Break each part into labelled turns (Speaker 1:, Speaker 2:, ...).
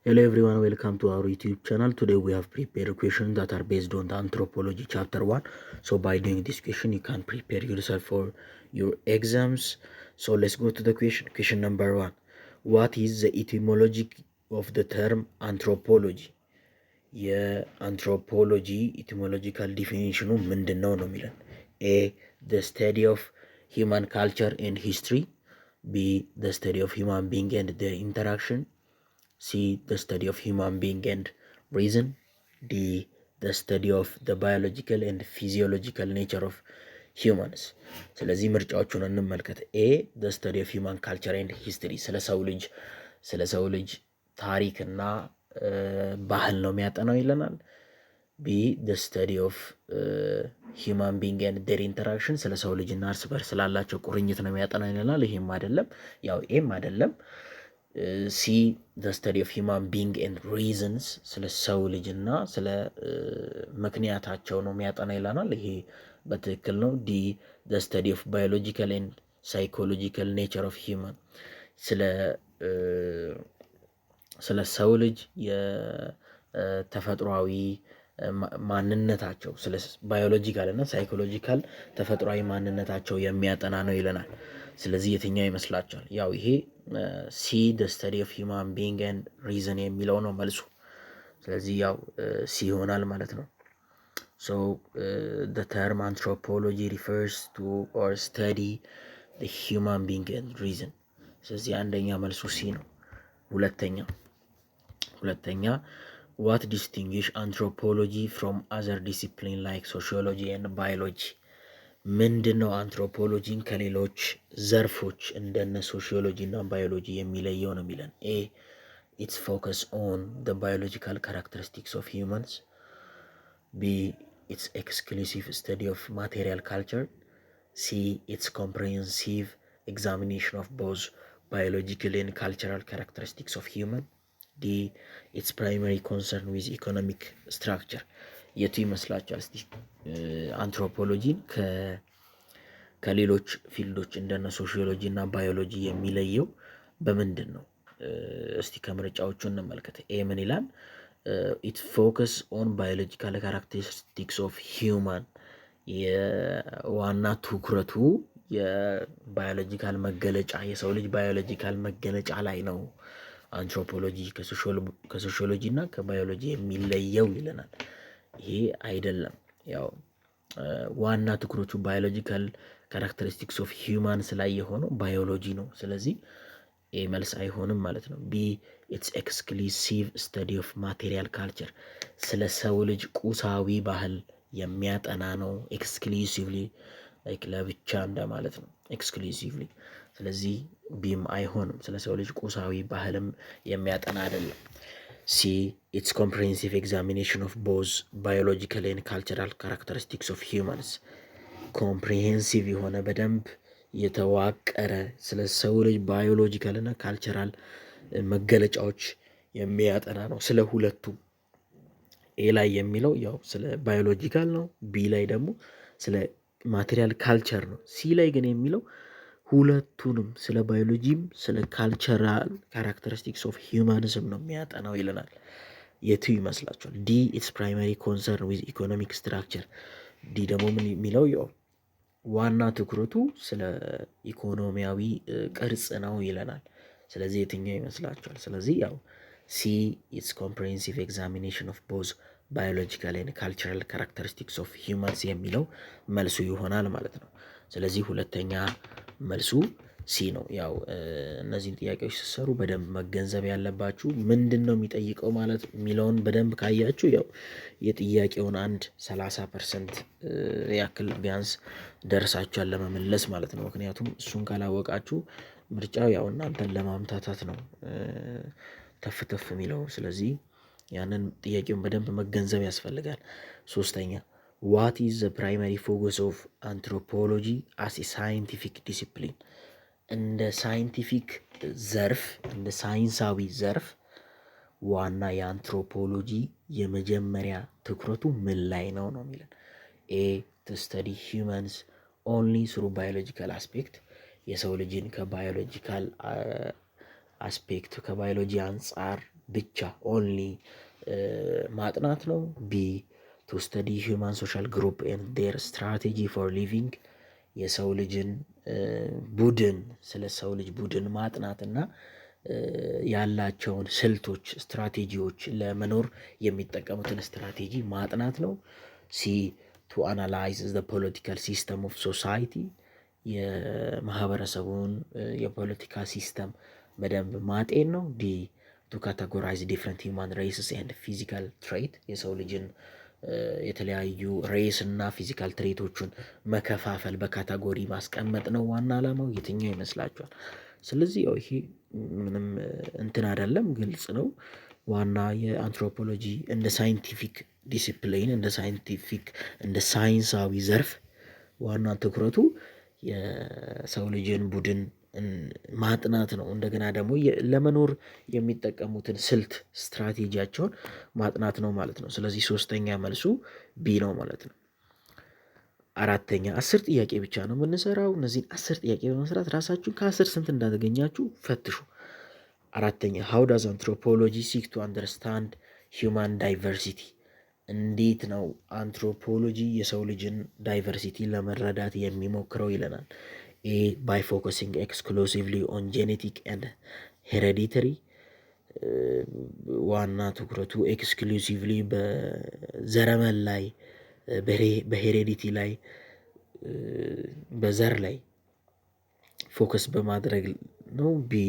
Speaker 1: Hello everyone, welcome to our YouTube channel. Today we have prepared questions that are based on the anthropology chapter 1. So by doing this question, you can prepare yourself for your exams. So let's go to the question. Question number 1. What is the etymology of the term anthropology? የአንትሮፖሎጂ ኢቲሞሎጂካል ዲፊኒሽኑ ምንድን ነው የሚለን? ኤ the study of human culture and history, B the study of human being and their interaction, C the study of human being and reason, D the study of the biological and physiological nature of humans. ስለዚህ ምርጫዎቹን እንመልከት። ኤ the study of human culture and history ስለ ሰው ልጅ ታሪክና ባህል ነው የሚያጠናው ይለናል። ቢ the study of human being and their interaction ስለ ሰው ልጅና እርስ በርስ ስላላቸው ቁርኝት ነው የሚያጠናው ይለናል። ይሄም አይደለም፣ ያው ኤም አይደለም። ሲ the study of human being and reasons ስለ ሰው ልጅና ስለ ምክንያታቸው ነው የሚያጠና ይለናል። ይሄ በትክክል ነው። ዲ the study of biological and psychological nature of human ስለ ሰው ልጅ የተፈጥሯዊ ማንነታቸው ስለ ባዮሎጂካል እና ሳይኮሎጂካል ተፈጥሯዊ ማንነታቸው የሚያጠና ነው ይለናል። ስለዚህ የትኛው ይመስላችኋል? ያው ይሄ ሲ the study of human being and reason የሚለው ነው መልሱ። ስለዚህ ያው ሲ ይሆናል ማለት ነው። So the term anthropology refers to or study the human being and reason። ስለዚህ አንደኛ መልሱ ሲ ነው። ሁለተኛ what distinguish anthropology from other discipline like sociology and biology? ምንድነው አንትሮፖሎጂን ከሌሎች ዘርፎች እንደነ ሶሺዮሎጂ እና ባዮሎጂ የሚለየው ነው የሚለን? ኤ its focus on the biological characteristics of humans, B its exclusive study of material culture, C its comprehensive examination of both biological and cultural characteristics of human, D its primary concern with economic structure። የቱ ይመስላችኋል? እስቲ አንትሮፖሎጂን ከሌሎች ፊልዶች እንደነ ሶሺዮሎጂ እና ባዮሎጂ የሚለየው በምንድን ነው? እስቲ ከምርጫዎቹ እንመልከት። ኤ ምን ይላል? ኢት ፎከስ ኦን ባዮሎጂካል ካራክተሪስቲክስ ኦፍ ሂውማን፣ የዋና ትኩረቱ የባዮሎጂካል መገለጫ የሰው ልጅ ባዮሎጂካል መገለጫ ላይ ነው አንትሮፖሎጂ ከሶሺዮሎጂ እና ከባዮሎጂ የሚለየው ይለናል። ይሄ አይደለም። ያው ዋና ትኩረቱ ባዮሎጂካል ካራክተሪስቲክስ ኦፍ ሂውማን ላይ የሆነው ባዮሎጂ ነው። ስለዚህ ኤ መልስ አይሆንም ማለት ነው። ቢ ኢትስ ኤክስክሉሲቭ ስተዲ ኦፍ ማቴሪያል ካልቸር፣ ስለ ሰው ልጅ ቁሳዊ ባህል የሚያጠና ነው። ኤክስክሉሲቭሊ ላይክ ለብቻ እንደማለት ነው ኤክስክሉሲቭሊ። ስለዚህ ቢም አይሆንም፣ ስለ ሰው ልጅ ቁሳዊ ባህልም የሚያጠና አይደለም። ሲ ኢትስ ኮምፕሬሄንሲቭ ኤግዛሚኔሽን ኦፍ ቦዝ ባዮሎጂካል ኤንድ ካልቸራል ካራክተሪስቲክስ ኦፍ ሂውማንስ፣ ኮምፕሬሄንሲቭ የሆነ በደንብ የተዋቀረ ስለ ሰው ልጅ ባዮሎጂካል እና ካልቸራል መገለጫዎች የሚያጠና ነው። ስለ ሁለቱ ኤ ላይ የሚለው ያው ስለ ባዮሎጂካል ነው። ቢ ላይ ደግሞ ስለ ማቴሪያል ካልቸር ነው። ሲ ላይ ግን የሚለው ሁለቱንም ስለ ባዮሎጂም ስለ ካልቸራል ካራክተሪስቲክስ ኦፍ ሂውማኒዝም ነው የሚያጠናው ይለናል። የቱ ይመስላችኋል? ዲ ኢትስ ፕራይማሪ ኮንሰርን ዊዝ ኢኮኖሚክ ስትራክቸር። ዲ ደግሞ ምን የሚለው ያው ዋና ትኩረቱ ስለ ኢኮኖሚያዊ ቅርጽ ነው ይለናል። ስለዚህ የትኛው ይመስላችኋል? ስለዚህ ያው ሲ ኢትስ ኮምፕሬሄንሲቭ ኤግዛሚኔሽን ኦፍ ቦዝ ባዮሎጂካል ኤንድ ካልቸራል ካራክተሪስቲክስ ኦፍ ሂውማንስ የሚለው መልሱ ይሆናል ማለት ነው። ስለዚህ ሁለተኛ መልሱ ሲ ነው። ያው እነዚህን ጥያቄዎች ስትሰሩ በደንብ መገንዘብ ያለባችሁ ምንድን ነው የሚጠይቀው ማለት የሚለውን በደንብ ካያችሁ ያው የጥያቄውን 30% ያክል ቢያንስ ደርሳችኋል ለመመለስ ማለት ነው። ምክንያቱም እሱን ካላወቃችሁ ምርጫው ያው እናንተን ለማምታታት ነው ተፍ የሚለው። ስለዚህ ያንን ጥያቄውን በደንብ መገንዘብ ያስፈልጋል። ሶስተኛ ዋት ኢዝ ዘ ፕራይማሪ ፎከስ ኦፍ አንትሮፖሎጂ አስ ኤ ሳይንቲፊክ ዲሲፕሊን፣ እንደ ሳይንቲፊክ ዘርፍ እንደ ሳይንሳዊ ዘርፍ ዋና የአንትሮፖሎጂ የመጀመሪያ ትኩረቱ ምን ላይ ነው የሚለን? ኤ to study humans only through biological aspect፣ የሰው ልጅን ከባዮሎጂካል አስፔክት ከባዮሎጂ አንጻር ብቻ ኦንሊ ማጥናት ነው። ቢ ቱ ስተዲ ሂውማን ሶሻል ግሩፕ ኤንድ ዴር ስትራቴጂ ፎር ሊቪንግ የሰው ልጅን ቡድን ስለ ሰው ልጅ ቡድን ማጥናት እና ያላቸውን ስልቶች ስትራቴጂዎች ለመኖር የሚጠቀሙትን ስትራቴጂ ማጥናት ነው። ሲ ቱ አናላይዝ ዘ ፖለቲካል ሲስተም ኦፍ ሶሳይቲ የማህበረሰቡን የፖለቲካ ሲስተም በደንብ ማጤን ነው። ዲ ቱ ካታጎራይዝ ዲፍረንት ሂውማን ሬስስ ኤንድ ፊዚካል ትሬት የሰው ልጅን የተለያዩ ሬስ እና ፊዚካል ትሬቶቹን መከፋፈል በካታጎሪ ማስቀመጥ ነው ዋና ዓላማው። የትኛው ይመስላችኋል? ስለዚህ ያው ይሄ ምንም እንትን አይደለም፣ ግልጽ ነው። ዋና የአንትሮፖሎጂ እንደ ሳይንቲፊክ ዲሲፕሊን እንደ ሳይንሳዊ ዘርፍ ዋና ትኩረቱ የሰው ልጅን ቡድን ማጥናት ነው። እንደገና ደግሞ ለመኖር የሚጠቀሙትን ስልት ስትራቴጂያቸውን ማጥናት ነው ማለት ነው። ስለዚህ ሶስተኛ መልሱ ቢ ነው ማለት ነው። አራተኛ 10 ጥያቄ ብቻ ነው የምንሰራው። እነዚህን 10 ጥያቄ በመስራት ራሳችሁን ከ10 ስንት እንዳገኛችሁ ፈትሹ። አራተኛ ሃው ዳዝ አንትሮፖሎጂ ሲክ ቱ አንደርስታንድ ሂውማን ዳይቨርሲቲ እንዴት ነው አንትሮፖሎጂ የሰው ልጅን ዳይቨርሲቲ ለመረዳት የሚሞክረው ይለናል። ኤ ባይ ፎከሲንግ ኤክስክሉሲቭሊ ኦን ጄኔቲክ ኤንድ ሄሬዲተሪ ዋና ትኩረቱ ኤክስክሉሲቭሊ በዘረመል ላይ በሄሬዲቲ ላይ በዘር ላይ ፎከስ በማድረግ ነው። ቢ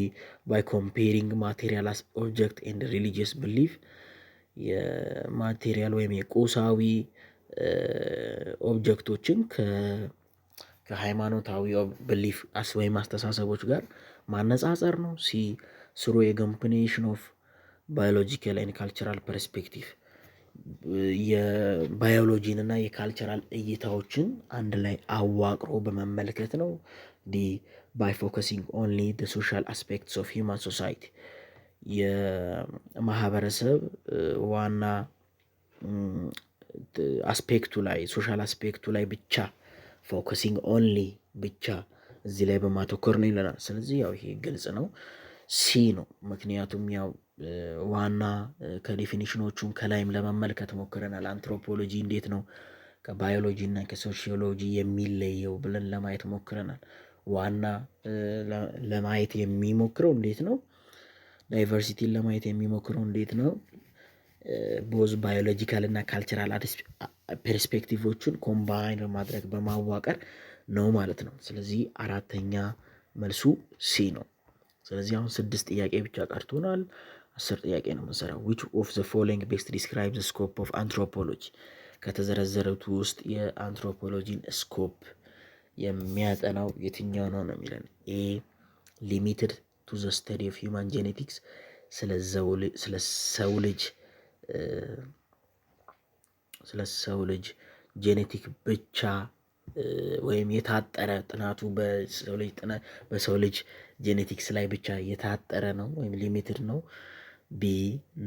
Speaker 1: ባይ ኮምፔሪንግ ማቴሪያል አስ ኦብጀክት ኤንድ ሪሊጂየስ ብሊፍ የማቴሪያል ወይም የቁሳዊ ኦብጀክቶችን ከሃይማኖታዊ ብሊፍ ወይም አስተሳሰቦች ጋር ማነጻጸር ነው። ሲ ስሩ የኮምቢኔሽን ኦፍ ባዮሎጂካል ኤንድ ካልቸራል ፐርስፔክቲቭ የባዮሎጂን እና የካልቸራል እይታዎችን አንድ ላይ አዋቅሮ በመመልከት ነው። ዲ ባይ ፎከሲንግ ኦንሊ ዘ ሶሻል አስፔክትስ ኦፍ ሂውማን ሶሳይቲ የማህበረሰብ ዋና አስፔክቱ ላይ ሶሻል አስፔክቱ ላይ ብቻ ፎከሲንግ ኦንሊ ብቻ እዚህ ላይ በማተኮር ነው ይለናል። ስለዚህ ያው ይሄ ግልጽ ነው፣ ሲ ነው። ምክንያቱም ያው ዋና ከዴፊኒሽኖቹም ከላይም ለመመልከት ሞክረናል። አንትሮፖሎጂ እንዴት ነው ከባዮሎጂ እና ከሶሺዮሎጂ የሚለየው ብለን ለማየት ሞክረናል። ዋና ለማየት የሚሞክረው እንዴት ነው፣ ዳይቨርሲቲን ለማየት የሚሞክረው እንዴት ነው፣ ቦዝ ባዮሎጂካል እና ካልቸራል ፐርስፔክቲቮቹን ኮምባይን በማድረግ በማዋቀር ነው ማለት ነው። ስለዚህ አራተኛ መልሱ ሲ ነው። ስለዚህ አሁን 6 ጥያቄ ብቻ ቀርቶናል። 10 ጥያቄ ነው የምንሰራው። which of the following best describes the scope of anthropology ከተዘረዘሩት ውስጥ የአንትሮፖሎጂን ስኮፕ የሚያጠናው የትኛው ነው ነው የሚለን። ኤ ሊሚትድ ቱ ዘ ስተዲ ኦፍ ሂውማን ጄኔቲክስ ስለ ሰው ልጅ ጄኔቲክ ብቻ ወይም የታጠረ ጥናቱ በሰው ልጅ ጄኔቲክስ ላይ ብቻ የታጠረ ነው ወይም ሊሚትድ ነው። ቢ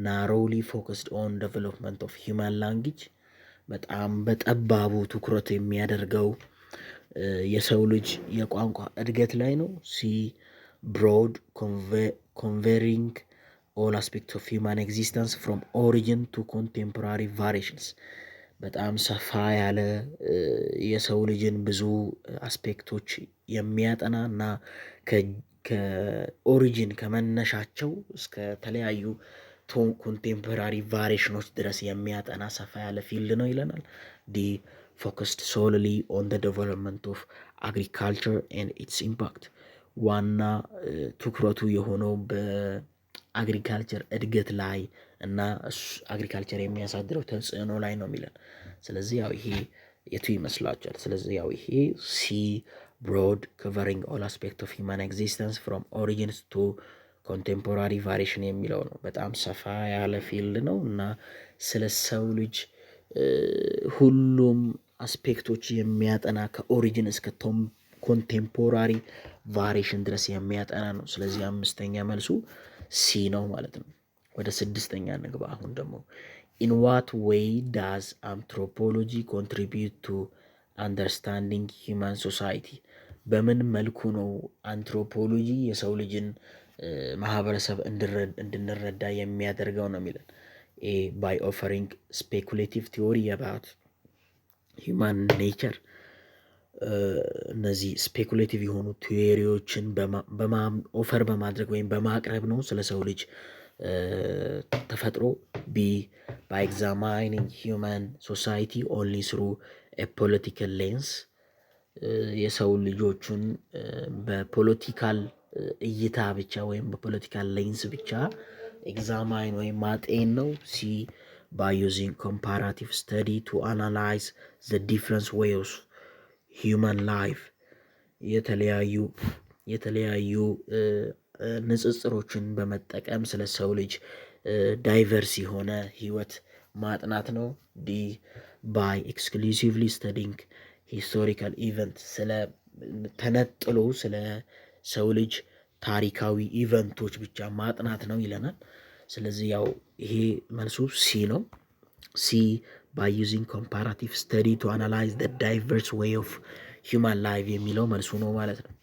Speaker 1: ናሮሊ ፎከስድ ኦን ዴቨሎፕመንት ኦፍ ሂውማን ላንጉጅ በጣም በጠባቡ ትኩረት የሚያደርገው የሰው ልጅ የቋንቋ እድገት ላይ ነው። ሲ ብሮድ ኮንቨሪንግ ኦል አስፔክትስ ኦፍ ሂውማን ኤግዚስተንስ ፍሮም ኦሪጂን ቱ ኮንቴምፖራሪ ቫሪሽንስ በጣም ሰፋ ያለ የሰው ልጅን ብዙ አስፔክቶች የሚያጠና እና ከኦሪጂን ከመነሻቸው እስከ ተለያዩ ኮንቴምፖራሪ ቫሪሽኖች ድረስ የሚያጠና ሰፋ ያለ ፊልድ ነው ይለናል። ዲ ፎከስድ ሶልሊ ኦን ደ ዴቨሎፕመንት ኦፍ አግሪካልቸር ኤንድ ኢትስ ኢምፓክት ዋና ትኩረቱ የሆነው በአግሪካልቸር እድገት ላይ እና አግሪካልቸር የሚያሳድረው ተጽዕኖ ላይ ነው የሚለን። ስለዚህ ያው ይሄ የቱ ይመስላችኋል? ስለዚህ ያው ይሄ ሲ ብሮድ ኮቨሪንግ ኦል አስፔክት ኦፍ ሂውማን ኤግዚስተንስ ፍሮም ኦሪጂንስ ቱ ኮንቴምፖራሪ ቫሪሽን የሚለው ነው። በጣም ሰፋ ያለ ፊልድ ነው እና ስለ ሰው ልጅ ሁሉም አስፔክቶች የሚያጠና ከኦሪጂን እስከ ኮንቴምፖራሪ ቫሪሽን ድረስ የሚያጠና ነው። ስለዚህ 5ኛ መልሱ ሲ ነው ማለት ነው። ወደ 6ኛ ንግባ። አሁን ደግሞ ኢን ዋት ዌይ ዳዝ አንትሮፖሎጂ ኮንትሪቢዩት ቱ አንደርስታንዲንግ ሂውማን ሶሳይቲ በምን መልኩ ነው አንትሮፖሎጂ የሰው ልጅን ማህበረሰብ እንድንረዳ የሚያደርገው ነው የሚለን። ባይ ኦፈሪንግ ስፔኩሌቲቭ ቲዎሪ አባውት ሂውማን ኔቸር። እነዚህ ስፔኩሌቲቭ የሆኑ ቲዎሪዎችን ኦፈር በማድረግ ወይም በማቅረብ ነው ስለ ሰው ልጅ ተፈጥሮ። ቢ ባይ ኤግዛማይኒንግ ሂውማን ሶሳይቲ ኦንሊ ስሩ ፖለቲካል ሌንስ። የሰው ልጆቹን በፖለቲካል እይታ ብቻ ወይም በፖለቲካል ሌንስ ብቻ ኤግዛማይን ወይም ማጤን ነው። ሲ ባይ ዩዚንግ ኮምፓራቲቭ ስተዲ ቱ አናላይዝ ዘ ዲፍረንስ ዌይስ ሂውማን ላይፍ። የተለያዩ ንጽጽሮችን በመጠቀም ስለ ሰው ልጅ ዳይቨርስ የሆነ ህይወት ማጥናት ነው። ዲ ባይ ኤክስክሉሲቭሊ ስተዲንግ ሂስቶሪካል ኢቨንት። ተነጥሎ ስለ ሰው ልጅ ታሪካዊ ኢቨንቶች ብቻ ማጥናት ነው ይለናል። ስለዚህ ያው ይሄ መልሱ ሲ ነው። ሲ ባይ ዩዚንግ ኮምፓራቲቭ ስተዲ ቱ አናላይዝ ዘ ዳይቨርስ ዌይ ኦፍ ሂውማን ላይፍ የሚለው መልሱ ነው ማለት ነው።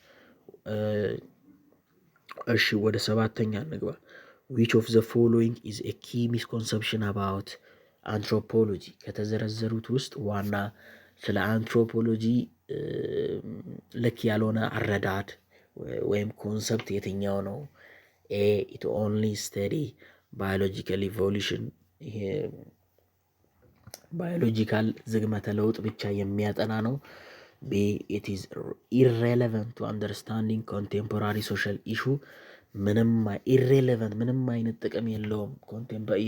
Speaker 1: እሺ ወደ ሰባተኛ እንግባ። ዊች ኦፍ ዘ ፎሎዊንግ ኢዝ ኤ ኪ ሚስኮንሰፕሽን አባውት አንትሮፖሎጂ። ከተዘረዘሩት ውስጥ ዋና ስለ አንትሮፖሎጂ ልክ ያልሆነ አረዳድ ወይም ኮንሰፕት የትኛው ነው? ኤ ኢት ኦንሊ ስተዲ ባዮሎጂካል ኢቮሉሽን። ይሄ ባዮሎጂካል ዝግመተ ለውጥ ብቻ የሚያጠና ነው። ቢ ኢት ኢዝ ኢሬሌቨንት ቱ አንደርስታንዲንግ ኮንቴምፖራሪ ሶሻል ኢሹ። ኢሬሌቨንት ምንም አይነት ጥቅም የለውም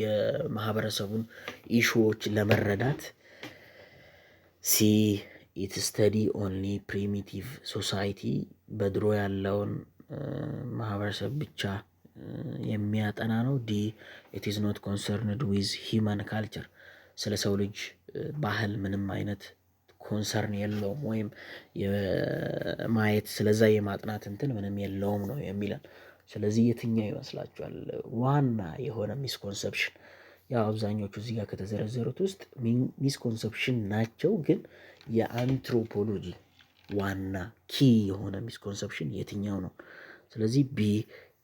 Speaker 1: የማህበረሰቡን ኢሹዎች ለመረዳት። ሲ ኢት ስተዲ ኦንሊ ፕሪሚቲቭ ሶሳይቲ። በድሮ ያለውን ማህበረሰብ ብቻ የሚያጠና ነው። ዲ ኢት ኢዝ ኖት ኮንሰርንድ ዊዝ ሂውማን ካልቸር። ስለ ሰው ልጅ ባህል ምንም አይነት ኮንሰርን የለውም ወይም የማየት ስለዛ የማጥናት እንትን ምንም የለውም ነው የሚለን። ስለዚህ የትኛው ይመስላችኋል ዋና የሆነ ሚስኮንሰፕሽን? ያው አብዛኞቹ እዚህ ጋር ከተዘረዘሩት ውስጥ ሚስኮንሰፕሽን ናቸው፣ ግን የአንትሮፖሎጂ ዋና ኪ የሆነ ሚስኮንሰፕሽን የትኛው ነው? ስለዚህ ቢ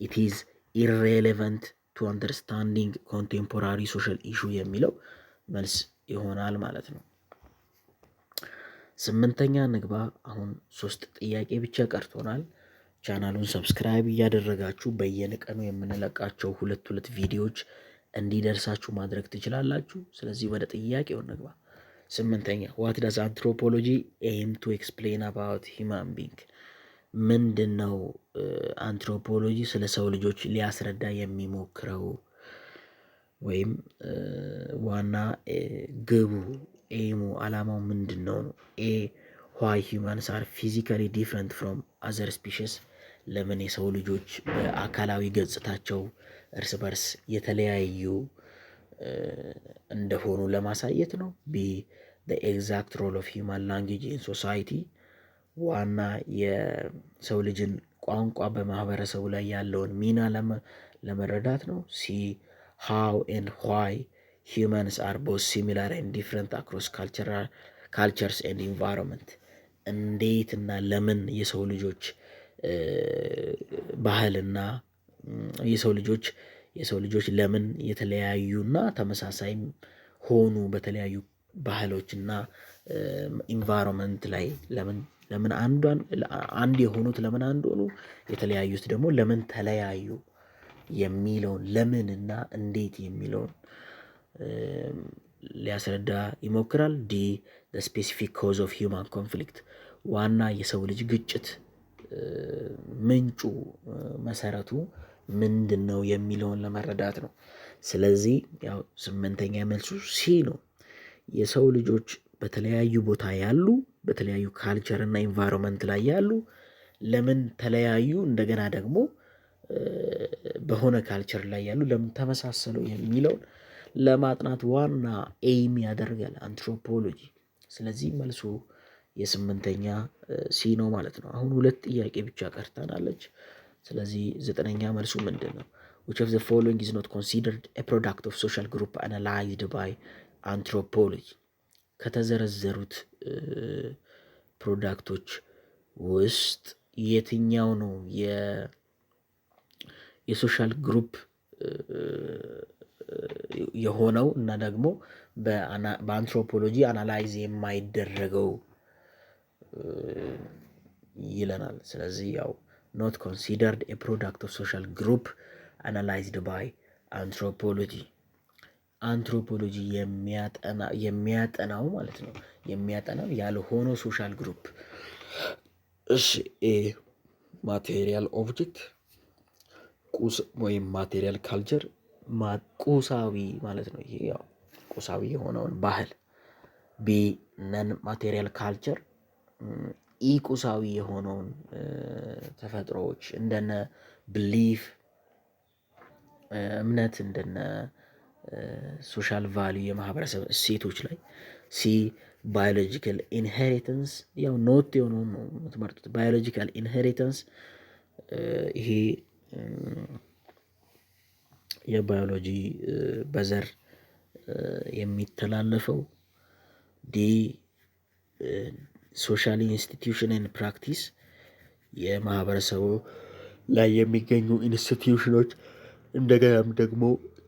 Speaker 1: ኢት ኢዝ ኢሬሌቨንት ቱ አንደርስታንዲንግ ኮንቴምፖራሪ ሶሻል ኢሹ የሚለው መልስ ይሆናል ማለት ነው። ስምንተኛ ንግባ። አሁን 3 ጥያቄ ብቻ ቀርቶናል። ቻናሉን ሰብስክራይብ እያደረጋችሁ በየቀኑ የምንለቃቸው 2 ቪዲዮዎች እንዲደርሳችሁ ማድረግ ትችላላችሁ። ስለዚህ ወደ ጥያቄው ንግባ። ስምንተኛ ዋት ዳዝ አንትሮፖሎጂ ኤም ቱ ኤክስፕሌን አባውት ሂውማን ቢንግ። ምንድን ነው አንትሮፖሎጂ ስለ ሰው ልጆች ሊያስረዳ የሚሞክረው ወይም ዋና ግቡ ኤሙ አላማው ምንድን ነው? ኤ ዋይ ሂውማንስ አር ፊዚካሊ ዲፍረንት ፍሮም አዘር ስፒሽስ። ለምን የሰው ልጆች በአካላዊ ገጽታቸው እርስ በርስ የተለያዩ እንደሆኑ ለማሳየት ነው። ቢ ዘ ኤግዛክት ሮል ኦፍ ሂውማን ላንጉዌጅ ኢን ሶሳይቲ። ዋና የሰው ልጅን ቋንቋ በማህበረሰቡ ላይ ያለውን ሚና ለመረዳት ነው። ሲ ሃው ኤንድ ዋይ ሂውማንስ አር ቦዝ ሲሚላር ኤንድ ዲፍረንት አክሮስ ካልቸርስ ኤንድ ኢንቫይሮንመንት። እንዴት እና ለምን የሰው ልጆች ባህልና የሰው ልጆች ለምን የተለያዩና ተመሳሳይም ሆኑ በተለያዩ ባህሎችና ኢንቫይሮንመንት ላይ ለምን አንድ የሆኑት ለምን አንድ ሆኑ፣ የተለያዩት ደግሞ ለምን ተለያዩ የሚለውን ለምንና እንዴት የሚለውን ሊያስረዳ ይሞክራል። ዲ ስፔሲፊክ ኮዝ ኦፍ ሂውማን ኮንፍሊክት። ዋና የሰው ልጅ ግጭት ምንጩ መሰረቱ ምንድን ነው የሚለውን ለመረዳት ነው። ስለዚህ ያው 8ኛ መልሱ ሲ ነው። የሰው ልጆች በተለያዩ ቦታ ያሉ በተለያዩ ካልቸር እና ኢንቫይሮንመንት ላይ ያሉ ለምን ተለያዩ፣ እንደገና ደግሞ በሆነ ካልቸር ላይ ያሉ ለምን ተመሳሰሉ የሚለውን ለማጥናት ዋና ኤይም ያደርጋል አንትሮፖሎጂ። ስለዚህ መልሱ የ8ኛ ሲ ነው ማለት ነው። አሁን 2 ጥያቄ ብቻ ቀርታናለች። ስለዚህ 9ኛ መልሱ ምንድን ነው? which of the following is not considered a product of social group analyzed by anthropology? ከተዘረዘሩት ፕሮዳክቶች ውስጥ የትኛው ነው የሶሻል ግሩፕ የሆነው እና ደግሞ በአንትሮፖሎጂ አናላይዝ የማይደረገው ይለናል። ስለዚህ ያው ኖት ኮንሲደርድ ኤ ፕሮዳክት ኦፍ ሶሻል ግሩፕ አናላይዝድ ባይ አንትሮፖሎጂ። አንትሮፖሎጂ የሚያጠናው ማለት ነው የሚያጠናው ያልሆነው ሶሻል ግሩፕ። እሺ ማቴሪያል ኦብጀክት ቁስ ወይም ማቴሪያል ካልቸር ቁሳዊ ማለት ነው። ይሄ ያው ቁሳዊ የሆነውን ባህል። ቢ ነን ማቴሪያል ካልቸር ኢ ቁሳዊ የሆነውን ተፈጥሮዎች እንደነ ብሊፍ እምነት እንደነ ሶሻል ቫልዩ የማህበረሰብ እሴቶች ላይ። ሲ ባዮሎጂካል ኢንሄሪተንስ ያው ኖት የሆነውን ነው የምትመርጡት። ባዮሎጂካል ኢንሄሪተንስ ይሄ የባዮሎጂ በዘር የሚተላለፈው። ዲ ሶሻል ኢንስቲትዩሽን ኤንድ ፕራክቲስ የማህበረሰቡ ላይ የሚገኙ ኢንስቲትዩሽኖች እንደገናም ደግሞ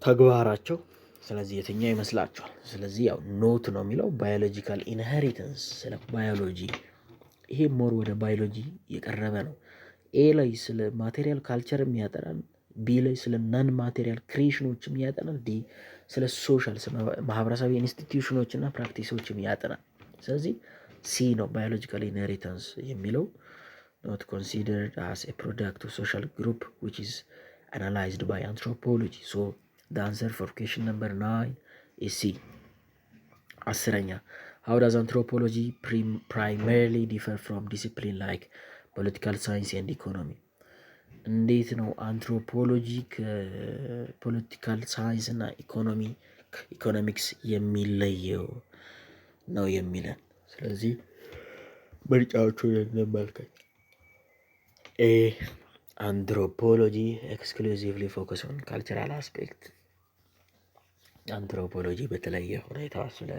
Speaker 1: ተግባራቸው። ስለዚህ የትኛው ይመስላችኋል? ስለዚህ ያው ኖት ነው የሚለው ባዮሎጂካል ኢንሄሪተንስ ስለ ባዮሎጂ ይሄ ሞር ወደ ባዮሎጂ የቀረበ ነው። ኤ ላይ ስለ ማቴሪያል ካልቸርም ያጠናል። ቢ ላይ ስለ ናን ማቴሪያል ክሪኤሽኖችም ያጠናል። ዲ ስለ ሶሻል ማህበረሰባዊ ኢንስቲትዩሽኖች እና ፕራክቲሶችም ያጠናል። ስለዚህ ሲ ነው ባዮሎጂካል ኢንሄሪተንስ የሚለው not considered as a product of social group which is analyzed by anthropology. So the answer for question number 9 is C. አስረኛ how does anthropology primarily differ from discipline like political science and economy? እንዴት ነው አንትሮፖሎጂ ከፖለቲካል ሳይንስ እና ኢኮኖሚክስ የሚለየው ነው የሚለን። ስለዚህ ምርጫዎቹን እንመልከት። ኤ አንትሮፖሎጂ ኤክስክሉዚቭሊ ፎከስ ኦን ካልቸራል አስፔክት። አንትሮፖሎጂ በተለየ ሁኔታ ስለ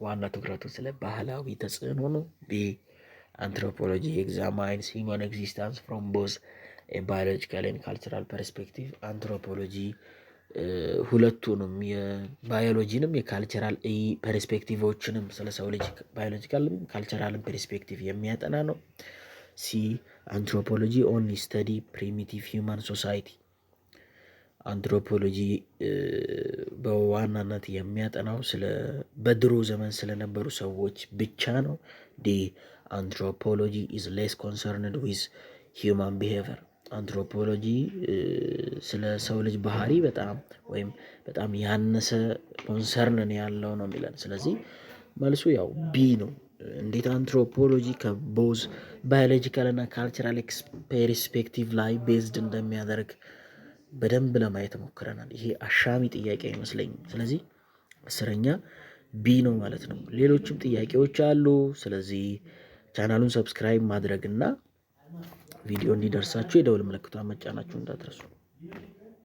Speaker 1: ዋና ትኩረቱ ስለ ባህላዊ ተጽዕኖ ነው። ቢ አንትሮፖሎጂ ኤግዛማይንስ ሂውማን ኤግዚስተንስ ፍሮም ቦዝ ባዮሎጂካል ኤንድ ካልቸራል ፐርስፔክቲቭ። አንትሮፖሎጂ ሁለቱንም የባዮሎጂንም የካልቸራል ፐርስፔክቲቮችንም ስለ ሰው ልጅ ባዮሎጂካልም ካልቸራልም ፐርስፔክቲቭ የሚያጠና ነው። ሲ አንትሮፖሎጂ ኦንሊ ስተዲ ፕሪሚቲቭ ሂውማን ሶሳይቲ። አንትሮፖሎጂ በዋናነት የሚያጠናው በድሮ ዘመን ስለነበሩ ሰዎች ብቻ ነው። ዲ አንትሮፖሎጂ ኢዝ ሌስ ኮንሰርንድ ዊዝ ሂውማን ቢሄቨር። አንትሮፖሎጂ ስለ ሰው ልጅ ባህሪ በጣም ያነሰ ኮንሰርን ያለው ነው የሚለን። ስለዚህ መልሱ ያው ቢ ነው። እንዴት አንትሮፖሎጂ ከቦዝ ባዮሎጂካል እና ካልቸራል ፐርስፔክቲቭ ላይ ቤዝድ እንደሚያደርግ በደንብ ለማየት ሞክረናል። ይሄ አሻሚ ጥያቄ አይመስለኝም። ስለዚህ አስረኛ ቢ ነው ማለት ነው። ሌሎችም ጥያቄዎች አሉ። ስለዚህ ቻናሉን ሰብስክራይብ ማድረግ እና ቪዲዮ እንዲደርሳችሁ የደውል ምልክቷን መጫናችሁ እንዳትረሱ።